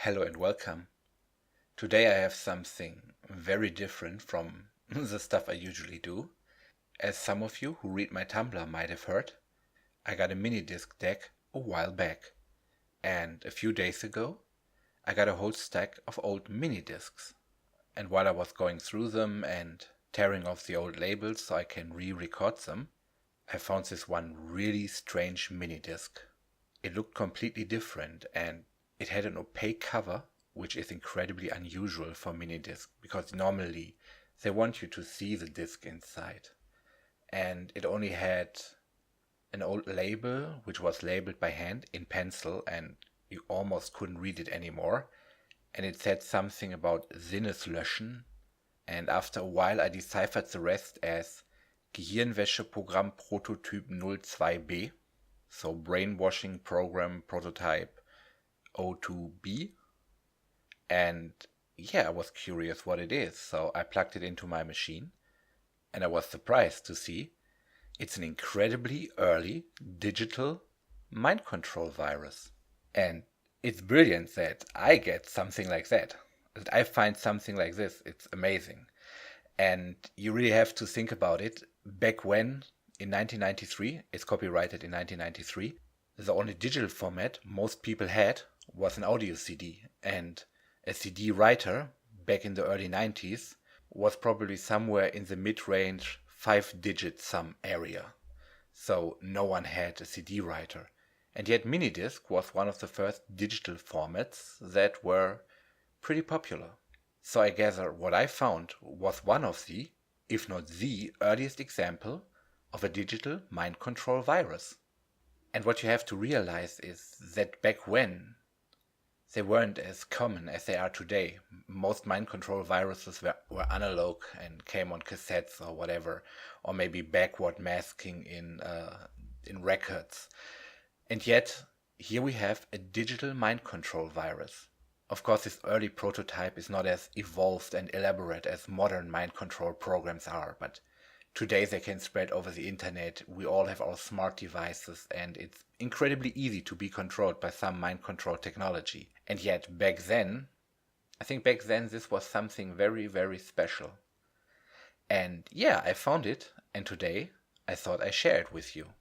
Hello and welcome. Today I have something very different from the stuff I usually do. As some of you who read my Tumblr might have heard, I got a Minidisc deck a while back, and a few days ago I got a whole stack of old Minidiscs. And while I was going through them and tearing off the old labels so I can re-record them, I found this one really strange Minidisc. It looked completely different and it had an opaque cover, which is incredibly unusual for Minidisc because normally they want you to see the disc inside. And it only had an old label, which was labeled by hand in pencil, and you almost couldn't read it anymore. And it said something about Sinneslöschen, and after a while I deciphered the rest as Gehirnwäscheprogrammprototyp 02B, so Brainwashing Program Prototype 02B. And yeah, I was curious what it is, so I plugged it into my machine, and I was surprised to see it's an incredibly early digital mind control virus. And it's brilliant that I get something like that I find something like this. It's amazing. And you really have to think about it. Back when, in 1993, it's copyrighted in 1993, the only digital format most people had was an audio CD. And a CD writer, back in the early 90s, was probably somewhere in the mid-range 5-digit sum area. So no one had a CD writer. And yet Minidisc was one of the first digital formats that were pretty popular. So I gather what I found was one of the, if not the earliest example of a digital mind control virus. And what you have to realize is that back when they weren't as common as they are today. Most mind control viruses were analog and came on cassettes or whatever, or maybe backward masking in records. And yet, here we have a digital mind control virus. Of course, this early prototype is not as evolved and elaborate as modern mind control programs are, but today they can spread over the internet. We all have our smart devices, and it's incredibly easy to be controlled by some mind control technology. And yet back then, I think back then this was something very, very special. And yeah, I found it, and today I thought I'd share it with you.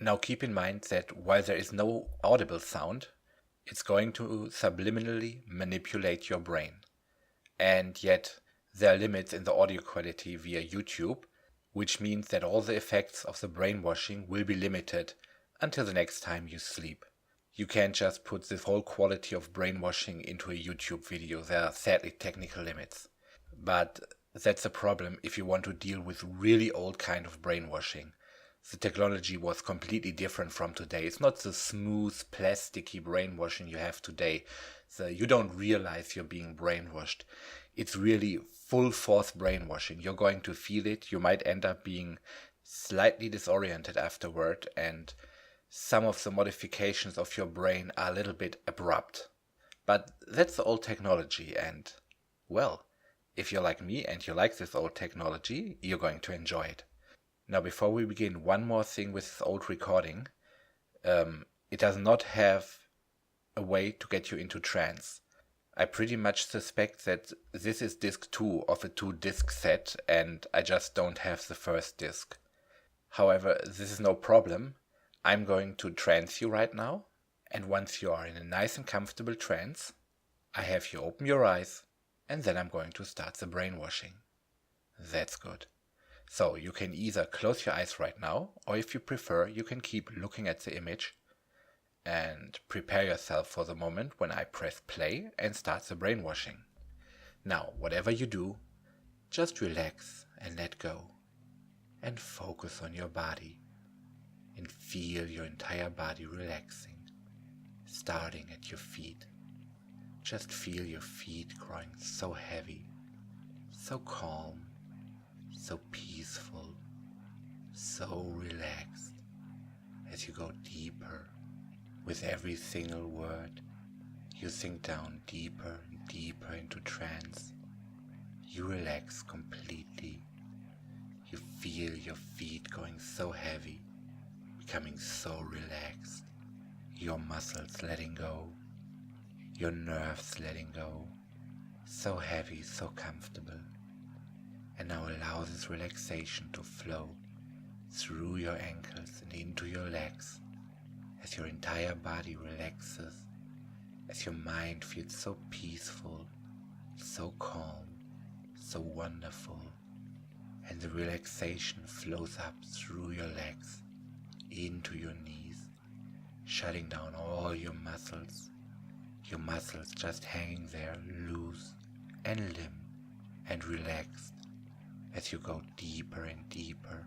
Now keep in mind that while there is no audible sound, it's going to subliminally manipulate your brain. And yet there are limits in the audio quality via YouTube, which means that all the effects of the brainwashing will be limited until the next time you sleep. You can't just put this whole quality of brainwashing into a YouTube video. There are sadly technical limits. But that's a problem if you want to deal with really old kind of brainwashing. The technology was completely different from today. It's not the smooth, plasticky brainwashing you have today. So you don't realize you're being brainwashed. It's really full force brainwashing. You're going to feel it. You might end up being slightly disoriented afterward, and some of the modifications of your brain are a little bit abrupt. But that's the old technology, and well, if you're like me and you like this old technology, you're going to enjoy it. Now, before we begin, one more thing with this old recording. It does not have a way to get you into trance. I pretty much suspect that this is disc 2 of a 2-disc set, and I just don't have the first disc. However, this is no problem. I'm going to trance you right now, and once you are in a nice and comfortable trance, I have you open your eyes, and then I'm going to start the brainwashing. That's good. So you can either close your eyes right now, or if you prefer, you can keep looking at the image and prepare yourself for the moment when I press play and start the brainwashing. Now, whatever you do, just relax and let go, and focus on your body, and feel your entire body relaxing, starting at your feet. Just feel your feet growing so heavy, so calm, so peaceful, so relaxed as you go deeper. With every single word, you sink down deeper and deeper into trance. You relax completely. You feel your feet going so heavy, becoming so relaxed. Your muscles letting go. your nerves letting go, so heavy, so comfortable. And now allow this relaxation to flow through your ankles and into your legs as your entire body relaxes, as your mind feels so peaceful, so calm, so wonderful, and the relaxation flows up through your legs into your knees, shutting down all your muscles just hanging there loose and limp and relaxed as you go deeper and deeper,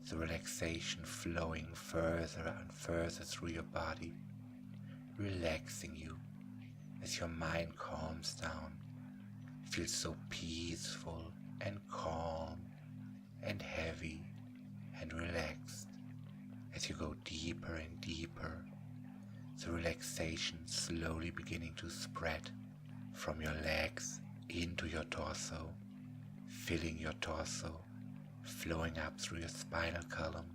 the relaxation flowing further and further through your body, relaxing you as your mind calms down, feels so peaceful and calm and heavy and relaxed as you go deeper and deeper, the relaxation slowly beginning to spread from your legs into your torso, filling your torso, flowing up through your spinal column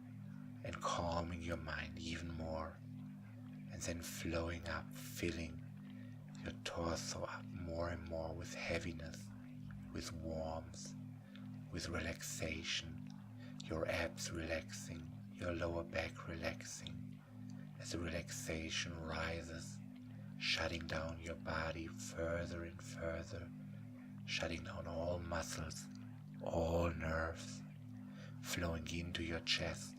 and calming your mind even more, and then flowing up, filling your torso up more and more with heaviness, with warmth, with relaxation, your abs relaxing, your lower back relaxing, as the relaxation rises, shutting down your body further and further, shutting down all muscles, all nerves, flowing into your chest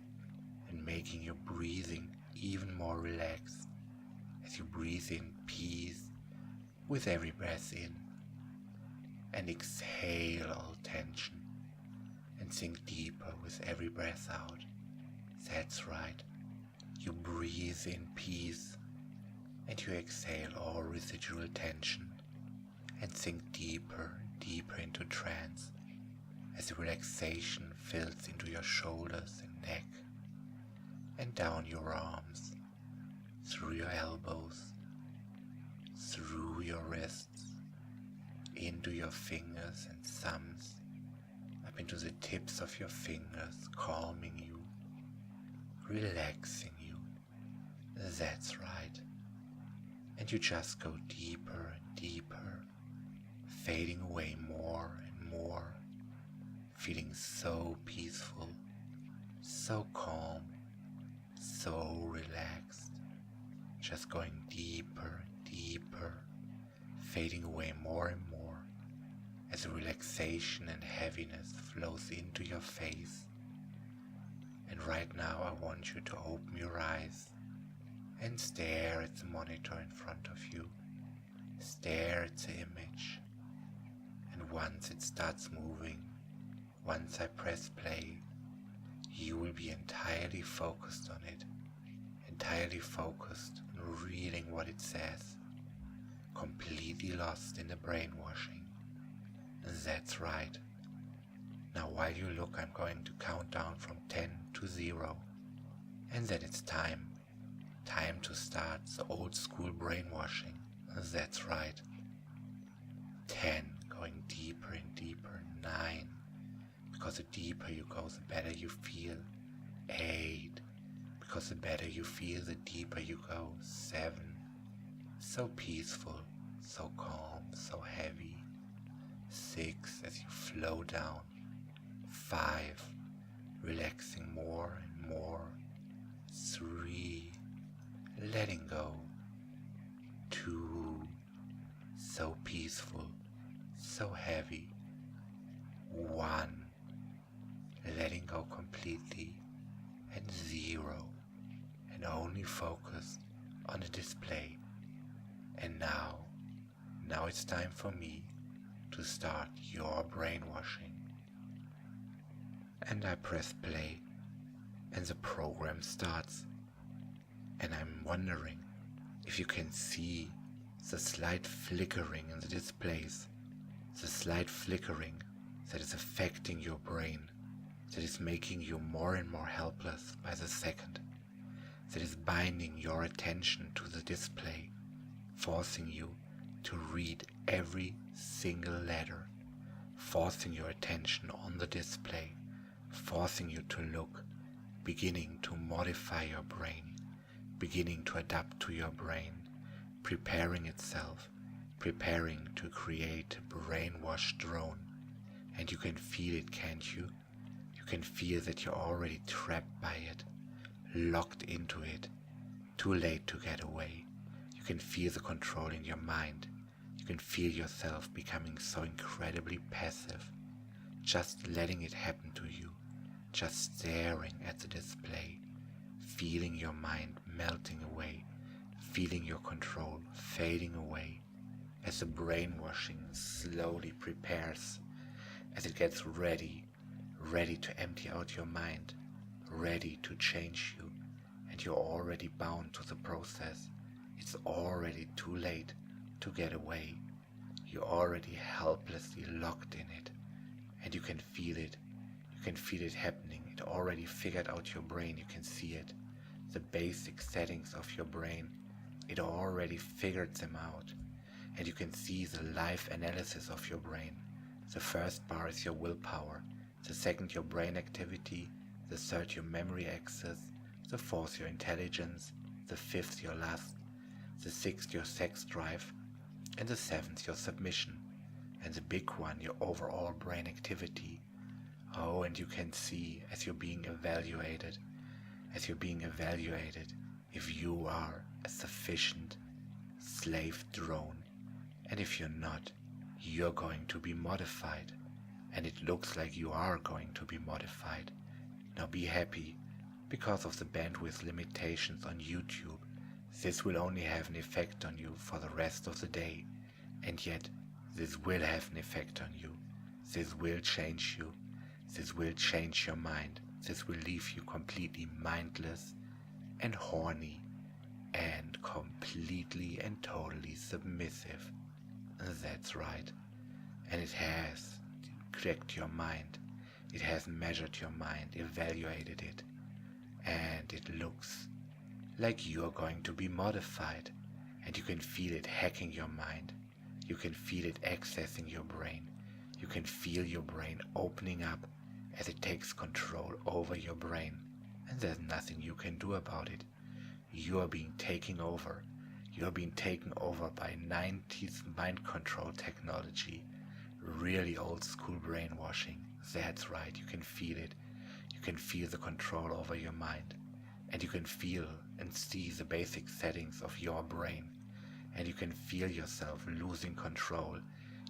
and making your breathing even more relaxed as you breathe in peace with every breath in, and exhale all tension and sink deeper with every breath out. That's right. You breathe in peace and you exhale all residual tension and sink deeper and deeper into trance as the relaxation fills into your shoulders and neck and down your arms, through your elbows, through your wrists, into your fingers and thumbs, up into the tips of your fingers, calming you, relaxing you. That's right. And you just go deeper and deeper, fading away more and more, feeling so peaceful, so calm, so relaxed, just going deeper and deeper, fading away more and more as the relaxation and heaviness flows into your face. And right now I want you to open your eyes and stare at the monitor in front of you. Stare at the image. And once it starts moving, once I press play, you will be entirely focused on it, entirely focused on reading what it says, completely lost in the brainwashing. That's right. Now while you look, I'm going to count down from 10 to 0, and then it's time to start the old school brainwashing. That's right. 10, going deeper and deeper. 9, because the deeper you go, the better you feel. 8, because the better you feel, the deeper you go. 7, so peaceful, so calm, so heavy. 6, as you flow down. 5, relaxing more and more. 3, letting go. 2, so peaceful, so heavy. 1, letting go completely. And 0, and only focused on the display. And now it's time for me to start your brainwashing. And I press play, and the program starts. And I'm wondering if you can see the slight flickering in the displays, the slight flickering that is affecting your brain, that is making you more and more helpless by the second, that is binding your attention to the display, forcing you to read every single letter, forcing your attention on the display, forcing you to look, beginning to modify your brain, beginning to adapt to your brain, preparing itself, preparing to create a brainwashed drone. And you can feel it, can't you? You can feel that you're already trapped by it, locked into it, too late to get away. You can feel the control in your mind. You can feel yourself becoming so incredibly passive, just letting it happen to you, just staring at the display, feeling your mind melting away, feeling your control fading away as the brainwashing slowly prepares, as it gets ready to empty out your mind, ready to change you, and you're already bound to the process. It's already too late to get away. You're already helplessly locked in it, and you can feel it. You can feel it happening. It already figured out your brain. You can see it. The basic settings of your brain, it already figured them out. And you can see the live analysis of your brain. The first bar is your willpower, the second your brain activity, the third your memory access, the fourth your intelligence, the fifth your lust, the sixth your sex drive, and the seventh your submission, and the big one your overall brain activity. Oh, and you can see as you're being evaluated, if you are a sufficient slave drone, and if you're not, you're going to be modified, and it looks like you are going to be modified. Now be happy, because of the bandwidth limitations on YouTube, this will only have an effect on you for the rest of the day, and yet this will have an effect on you. This will change you. This will change your mind. This will leave you completely mindless and horny and completely and totally submissive. That's right. And it has checked your mind. It has measured your mind, evaluated it, and it looks like you're going to be modified, and you can feel it hacking your mind. You can feel it accessing your brain. You can feel your brain opening up as it takes control over your brain, and there's nothing you can do about it. You are being taken over. You are being taken over by 90's mind control technology, really old school brainwashing. That's right, you can feel it. You can feel the control over your mind, and you can feel and see the basic settings of your brain, and you can feel yourself losing control.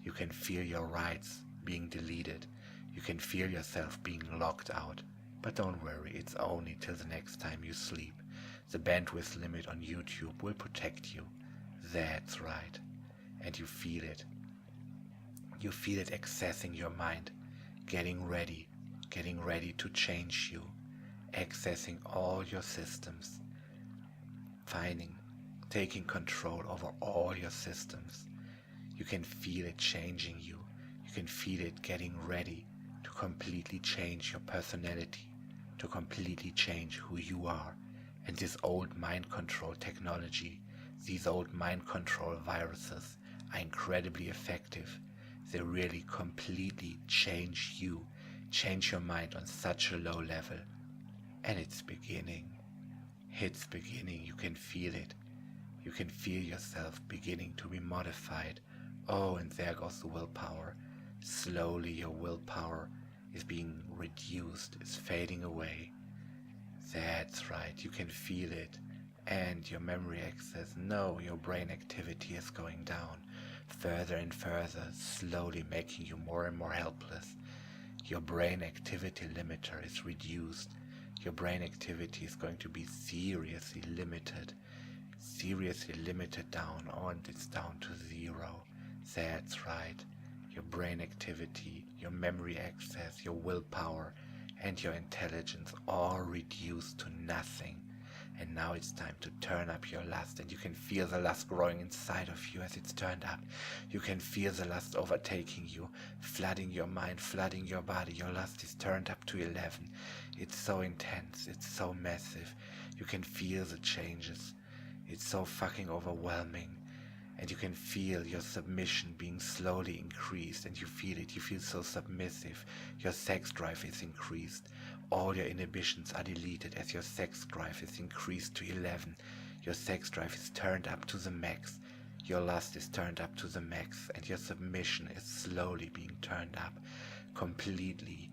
You can feel your rights being deleted. You can feel yourself being locked out. But don't worry, it's only till the next time you sleep. The bandwidth limit on YouTube will protect you. That's right. And you feel it. You feel it accessing your mind, getting ready to change you, accessing all your systems, taking control over all your systems. You can feel it changing you. You can feel it getting ready to completely change your personality, to completely change who you are. And this old mind control technology, these old mind control viruses are incredibly effective. They really completely change you, change your mind on such a low level. And it's beginning. It's beginning. You can feel it. You can feel yourself beginning to be modified. Oh, and there goes the willpower. Slowly your willpower is being reduced, is fading away. That's right, you can feel it. And your memory access, no, your brain activity is going down, further and further, slowly making you more and more helpless. Your brain activity limiter is reduced. Your brain activity is going to be seriously limited down, and it's down to 0. That's right. Your brain activity, your memory access, your willpower, and your intelligence all reduced to nothing. And now it's time to turn up your lust, and you can feel the lust growing inside of you as it's turned up. You can feel the lust overtaking you, flooding your mind, flooding your body. Your lust is turned up to 11. It's so intense, it's so massive. You can feel the changes. It's so fucking overwhelming. And you can feel your submission being slowly increased, and you feel it. You feel so submissive. Your sex drive is increased. All your inhibitions are deleted as your sex drive is increased to 11. Your sex drive is turned up to the max. Your lust is turned up to the max and your submission is slowly being turned up, completely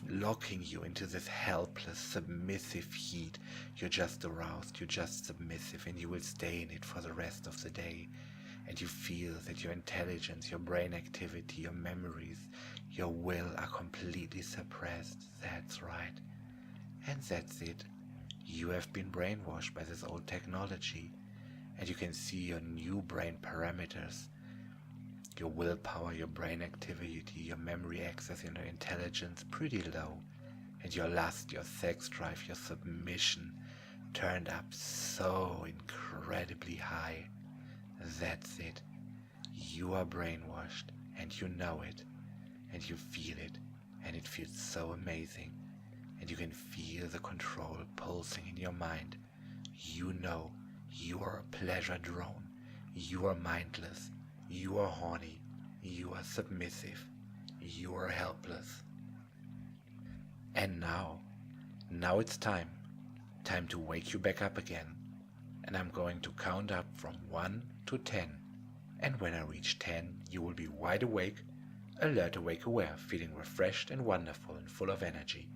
locking you into this helpless, submissive heat. You're just aroused, you're just submissive, and you will stay in it for the rest of the day. And you feel that your intelligence, your brain activity, your memories, your will are completely suppressed. That's right. And that's it. You have been brainwashed by this old technology. And you can see your new brain parameters. Your willpower, your brain activity, your memory access, your intelligence pretty low. And your lust, your sex drive, your submission turned up so incredibly high. That's it. You are brainwashed and you know it. And you feel it. And it feels so amazing. And you can feel the control pulsing in your mind. You know you are a pleasure drone. You are mindless. You are horny. You are submissive. You are helpless. And now it's time to wake you back up again. And I'm going to count up from 1 to 10. And when I reach 10, you will be wide awake, alert, awake, aware, feeling refreshed and wonderful and full of energy.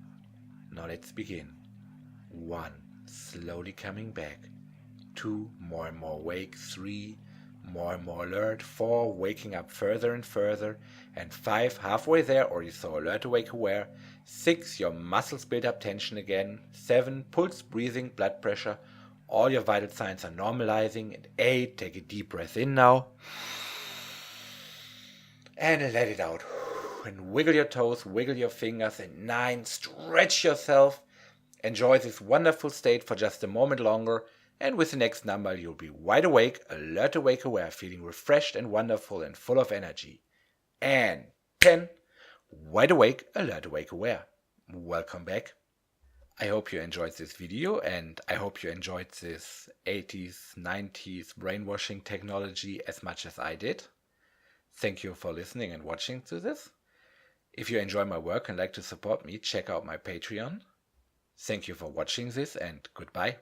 Now let's begin. 1, slowly coming back. 2, more and more awake. 3, more and more alert. 4, waking up further and further. And 5, halfway there, already so alert, awake, aware. 6, your muscles build up tension again. 7, pulse, breathing, blood pressure. All your vital signs are normalizing. And 8, take a deep breath in now. And let it out. And wiggle your toes, wiggle your fingers. And 9, stretch yourself. Enjoy this wonderful state for just a moment longer. And with the next number, you'll be wide awake, alert, awake, aware, feeling refreshed and wonderful and full of energy. And 10, wide awake, alert, awake, aware. Welcome back. I hope you enjoyed this video and I hope you enjoyed this 80s, 90s brainwashing technology as much as I did. Thank you for listening and watching to this. If you enjoy my work and like to support me, check out my Patreon. Thank you for watching this and goodbye.